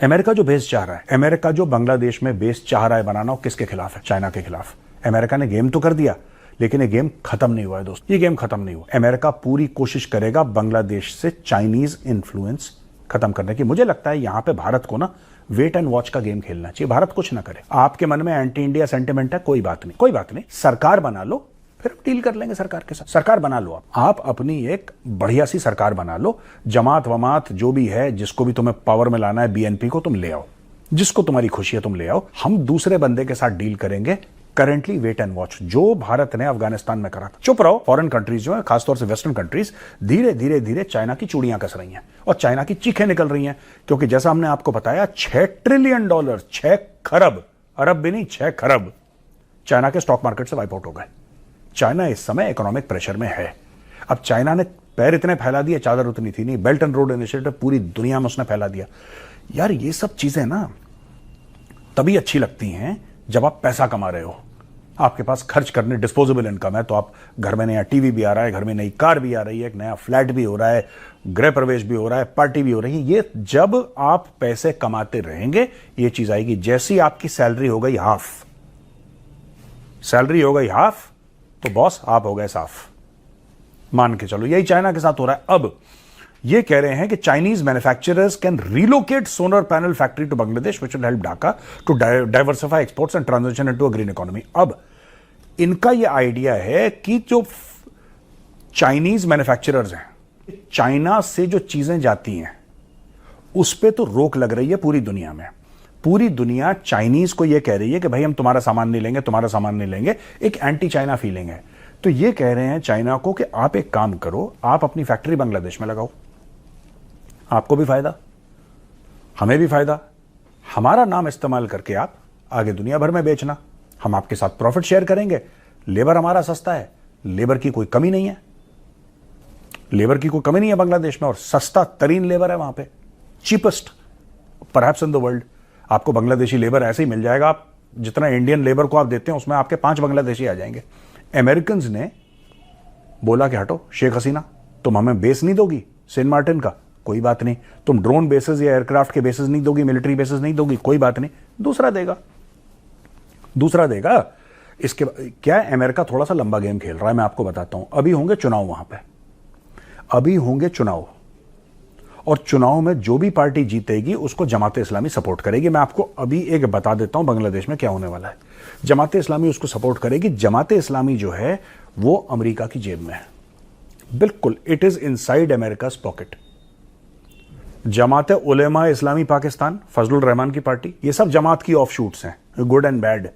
America जो base चाह रहा है, अमेरिका जो बांग्लादेश में बेस चाह रहा है बनाना, वो किसके खिलाफ है? चाइना के खिलाफ। अमेरिका ने गेम तो कर दिया, लेकिन ये गेम खत्म नहीं हुआ है दोस्त, ये गेम खत्म नहीं हुआ। अमेरिका पूरी कोशिश करेगा बांग्लादेश से चाइनीज इन्फ्लुएंस खत्म करने की। मुझे लगता है यहां पे भारत को ना वेट एंड वॉच का गेम खेलना चाहिए। भारत कुछ ना करे। आपके मन में एंटी इंडिया सेंटिमेंट है, कोई बात नहीं, कोई बात नहीं, सरकार बना लो, फिर डील कर लेंगे सरकार के साथ। सरकार बना लो, आप अपनी एक बढ़िया सी सरकार बना लो। जमात वमात जो भी है, जिसको भी तुम्हें पावर में लाना है, बीएनपी को तुम ले आओ, जिसको तुम्हारी खुशी है तुम ले आओ। हम दूसरे बंदे के साथ डील करेंगे। करेंटली वेट एंड वॉच, जो भारत ने अफगानिस्तान में करा था। चुप रहो। फॉरेन कंट्रीज जो है, खासतौर से वेस्टर्न कंट्रीज, धीरे धीरे धीरे चाइना की चूड़ियां कस रही हैं और चाइना की चीखें निकल रही हैं, क्योंकि जैसा हमने आपको बताया, $6 ट्रिलियन, 6 खरब, अरब भी नहीं, 6 खरब चाइना के स्टॉक मार्केट से वाइप आउट हो गए। चाइना इस समय इकोनॉमिक प्रेशर में है। अब चाइना ने पैर इतने फैला दिए, चादर उतनी थी नहीं। बेल्ट एंड रोड इनिशिएटिव पूरी दुनिया में उसने फैला दिया। यार ये सब चीजें ना तभी अच्छी लगती हैं जब आप पैसा कमा रहे हो, आपके पास खर्च करने डिस्पोजेबल इनकम है। तो आप घर में नया टीवी भी आ रहा है, घर में नई कार भी आ रही है, एक नया फ्लैट भी हो रहा है, गृह प्रवेश भी हो रहा है, पार्टी भी हो रही है। ये जब आप पैसे कमाते रहेंगे ये चीज आएगी। जैसी आपकी सैलरी हो गई हाफ, सैलरी हो गई हाफ, तो बॉस आप हो गए साफ, मान के चलो। यही चाइना के साथ हो रहा है। अब ये कह रहे हैं कि Chinese manufacturers can relocate solar panel factory to Bangladesh which will help Dhaka to diversify exports and transition into a green economy. अब इनका ये आइडिया है कि जो चाइनीज मैन्युफैक्चरर्स हैं, चाइना से जो चीजें जाती हैं उस पर तो रोक लग रही है पूरी दुनिया में। पूरी दुनिया चाइनीज को यह कह रही है कि भाई हम तुम्हारा सामान नहीं लेंगे, तुम्हारा सामान नहीं लेंगे। एक एंटी चाइना फीलिंग है। तो ये कह रहे हैं चाइना को कि आप एक काम करो, आप अपनी फैक्ट्री बांग्लादेश में लगाओ, आपको भी फायदा, हमें भी फायदा। हमारा नाम इस्तेमाल करके आप आगे दुनिया भर में बेचना, हम आपके साथ प्रॉफिट शेयर करेंगे। लेबर हमारा सस्ता है, लेबर की कोई कमी नहीं है, लेबर की कोई कमी नहीं है बांग्लादेश में, और सस्ता तरीन लेबर है वहां पे, cheapest perhaps in the world. आपको बांग्लादेशी लेबर ऐसे ही मिल जाएगा, आप जितना इंडियन लेबर को आप देते हैं उसमें आपके 5 बांग्लादेशी आ जाएंगे। अमेरिकन ने बोला कि हटो शेख हसीना, तुम हमें बेस नहीं दोगी सेंट मार्टिन का, कोई बात नहीं। तुम ड्रोन बेसेस या एयरक्राफ्ट के बेसेस नहीं दोगी, मिलिट्री बेसेस नहीं दोगी, कोई बात नहीं, दूसरा देगा, दूसरा देगा। इसके क्या है, अमेरिका थोड़ा सा लंबा गेम खेल रहा है। मैं आपको बताता हूं, अभी होंगे चुनाव वहां पे, अभी होंगे चुनाव, और चुनाव में जो भी पार्टी जीतेगी उसको जमात इस्लामी सपोर्ट करेगी। मैं आपको अभी एक बता देता हूं बांग्लादेश में क्या होने वाला है। जमात इस्लामी उसको सपोर्ट करेगी। जमात इस्लामी जो है वो अमेरिका की जेब में है, बिल्कुल, it is inside America's pocket. Jamaat Ulema Islami Pakistan, Fazlur Rahman की पार्टी, ये सब जमात की ऑफशूट्स हैं, गुड एंड बैड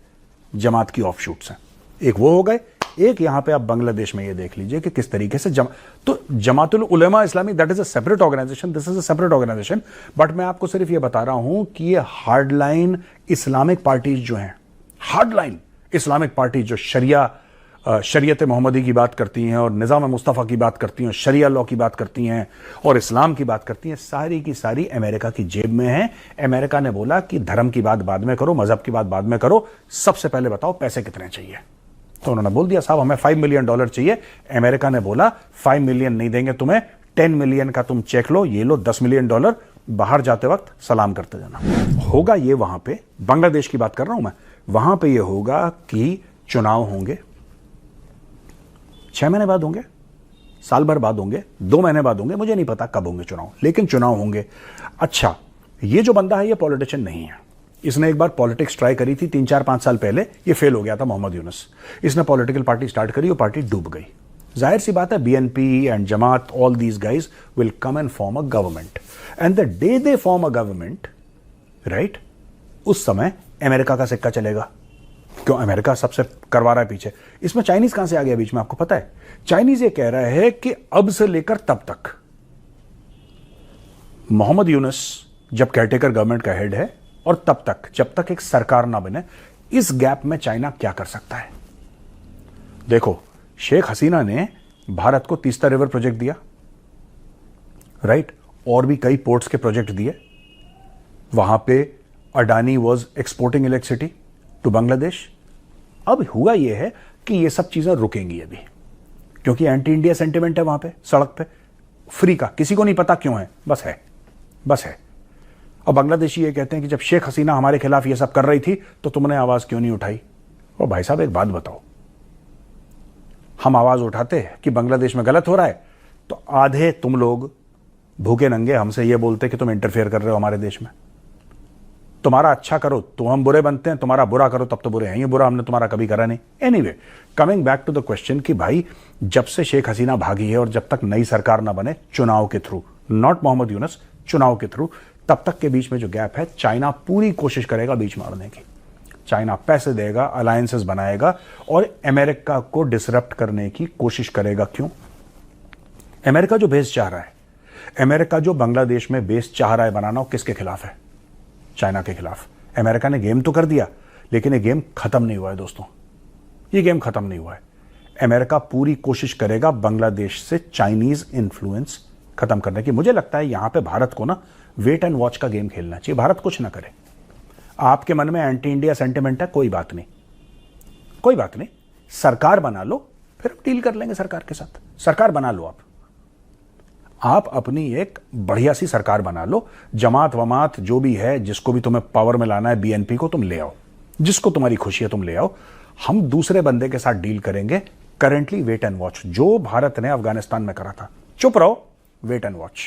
जमात की ऑफशूट्स हैं। एक वो हो गए, एक यहां पे आप बांग्लादेश में ये देख लीजिए कि किस तरीके से तो Jamaatul Ulema Islami, that is a separate organisation, this is a separate organisation. But मैं आपको सिर्फ ये बता रहा हूं कि ये हार्डलाइन इस्लामिक पार्टीज जो हैं, हार्डलाइन इस्लामिक पार्टी जो शरीयत मोहम्मदी की बात करती हैं और निज़ाम मुस्तफ़ा की बात करती हैं, शरिया लॉ की बात करती हैं और इस्लाम की बात करती हैं, सारी की सारी अमेरिका की जेब में है। अमेरिका ने बोला कि धर्म की बात बाद में करो, मजहब की बात बाद में करो, सबसे पहले बताओ पैसे कितने चाहिए। तो उन्होंने बोल दिया साहब हमें $5 मिलियन चाहिए। अमेरिका ने बोला 5 मिलियन नहीं देंगे तुम्हें, 10 मिलियन का तुम चेक लो, ये लो $10 मिलियन, बाहर जाते वक्त सलाम करते जाना। होगा ये वहां पे, बांग्लादेश की बात कर रहा हूं मैं, वहां पे ये होगा कि चुनाव होंगे, 6 महीने बाद होंगे, साल भर बाद होंगे, 2 महीने बाद होंगे, मुझे नहीं पता कब होंगे चुनाव, लेकिन चुनाव होंगे। अच्छा, ये जो बंदा है ये पॉलिटिशियन नहीं है, इसने एक बार पॉलिटिक्स ट्राई करी थी 3-4-5 साल पहले, ये फेल हो गया था, मोहम्मद यूनुस। इसने पॉलिटिकल पार्टी स्टार्ट करी, वो पार्टी डूब गई। जाहिर सी बात है, BNP and Jamaat, all these guys will come and form a government, and the day they form a government, right, उस समय अमेरिका का सिक्का चलेगा। क्यों? अमेरिका सबसे करवा रहा है पीछे। इसमें चाइनीज कहां से आ गया बीच में, आपको पता है? चाइनीज ये कह रहा है कि अब से लेकर तब तक मोहम्मद यूनुस जब केयरटेकर गवर्नमेंट का हेड है, और तब तक जब तक एक सरकार ना बने, इस गैप में चाइना क्या कर सकता है। देखो, शेख हसीना ने भारत को तीस्ता रिवर प्रोजेक्ट दिया, राइट, और भी कई पोर्ट्स के प्रोजेक्ट दिए। वहां पे Adani was exporting electricity to Bangladesh. अब हुआ यह है कि ये सब चीजें रुकेंगी अभी, क्योंकि एंटी इंडिया सेंटिमेंट है वहां पे, सड़क पे फ्री का, किसी को नहीं पता क्यों है, बस है, बस है। और बांग्लादेशी ये कहते हैं कि जब शेख हसीना हमारे खिलाफ ये सब कर रही थी तो तुमने आवाज क्यों नहीं उठाई। ओ भाई साहब, एक बात बताओ, हम आवाज उठाते हैं कि बांग्लादेश में गलत हो रहा है, तो आधे तुम लोग भूखे नंगे हमसे ये बोलते कि तुम इंटरफेयर कर रहे हो हमारे देश में। तुम्हारा अच्छा करो तो हम बुरे बनते हैं, तुम्हारा बुरा करो तब तो बुरे हैं। ये बुरा हमने तुम्हारा कभी करा नहीं। Anyway, coming back to the question कि भाई जब से शेख हसीना भागी है और जब तक नई सरकार ना बने चुनाव के थ्रू, नॉट मोहम्मद यूनुस, चुनाव के थ्रू, तब तक के बीच में जो गैप है, चाइना पूरी कोशिश करेगा बीच मारने की। चाइना पैसे देगा, अलायंसेस बनाएगा और अमेरिका को डिसरप्ट करने की कोशिश करेगा। क्यों? अमेरिका जो बेस चाह रहा है, अमेरिका जो बांग्लादेश में बेस चाह रहा है बनाना, किसके खिलाफ है? चाइना के खिलाफ। अमेरिका ने गेम तो कर दिया, लेकिन ये गेम खत्म नहीं हुआ है दोस्तों, ये गेम खत्म नहीं हुआ है। अमेरिका पूरी कोशिश करेगा बांग्लादेश से चाइनीज इंफ्लुएंस खत्म करने की। मुझे लगता है यहां पे भारत को ना वेट एंड वॉच का गेम खेलना चाहिए। भारत कुछ ना करे। आपके मन में एंटी इंडिया सेंटिमेंट है, कोई बात नहीं, कोई बात नहीं, सरकार बना लो, फिर हम डील कर लेंगे सरकार के साथ। सरकार बना लो आप अपनी एक बढ़िया सी सरकार बना लो। जमात वमात जो भी है, जिसको भी तुम्हें पावर में लाना है, बीएनपी को तुम ले आओ, जिसको तुम्हारी खुशी है तुम ले आओ। हम दूसरे बंदे के साथ डील करेंगे। करेंटली वेट एंड वॉच, जो भारत ने अफगानिस्तान में करा था। चुप रहो, वेट एंड वॉच।